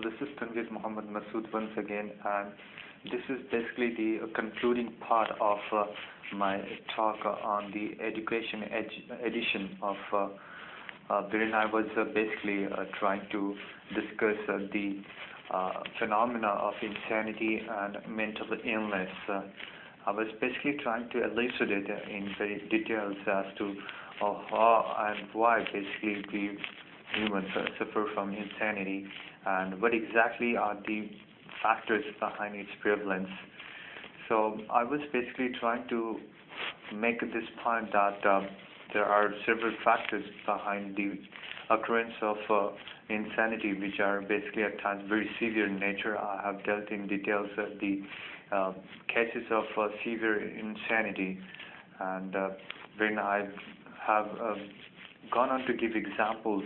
this is Tanvir Muhammad Masood once again, and this is basically the concluding part of my talk on the education edition of wherein I was basically trying to discuss the phenomena of insanity and mental illness. I was basically trying to elucidate in very details as to how and why basically we humans suffer from insanity and what exactly are the factors behind its prevalence. So I was basically trying to make this point that there are several factors behind the occurrence of insanity, which are basically at times very severe in nature. I have dealt in details of the cases of severe insanity, and when I have gone on to give examples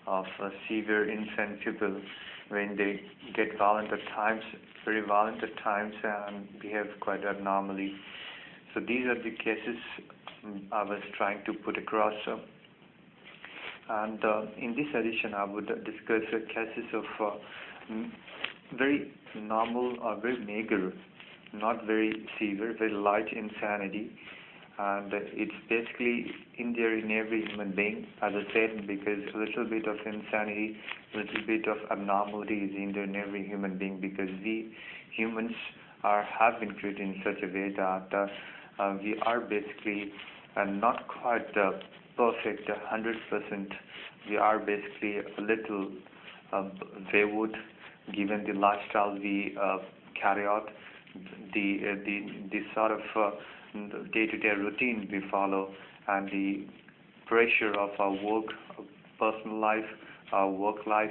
of severe insane people when they get violent at times, very violent at times, and behave quite abnormally. So these are the cases I was trying to put across. And in this edition, I would discuss cases of very normal or very meager, not very severe, very light insanity. And it's basically in there in every human being, as I said, because a little bit of insanity, a little bit of abnormality is in there in every human being, because we humans have been created in such a way that we are basically not quite perfect 100%. We are basically a little wayward given the lifestyle we carry out, the sort of day-to-day routine we follow, and the pressure of our work, personal life, our work life.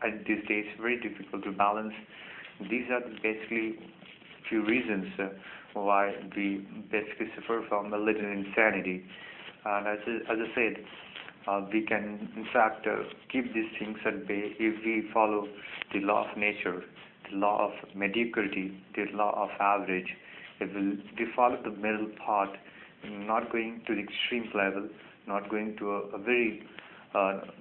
At these days, very difficult to balance. These are basically few reasons why we basically suffer from a little insanity. And as I said, we can in fact keep these things at bay if we follow the law of nature, the law of mediocrity, the law of average. If we follow the middle path, not going to the extreme level, not going to a very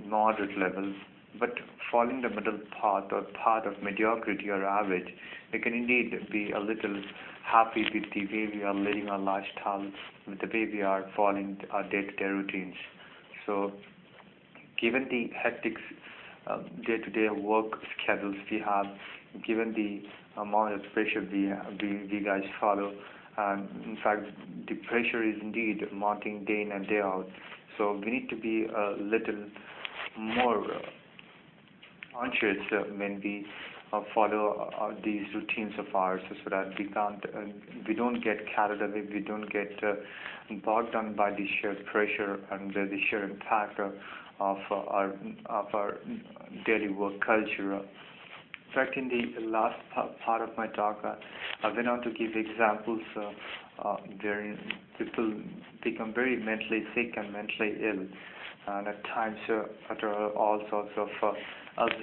moderate level, but following the middle path or path of mediocrity or average, we can indeed be a little happy with the way we are living our lifestyle, with the way we are following our day-to-day routines. So, given the hectic day-to-day work schedules we have, given the amount of pressure we guys follow, and in fact the pressure is indeed mounting day in and day out. So we need to be a little more conscious when we follow these routines of ours, so that we don't get carried away, we don't get bogged down by the sheer pressure and the sheer impact of our daily work culture. In fact, in the last part of my talk, I went on to give examples where people become very mentally sick and mentally ill, and at times utter all sorts of absurd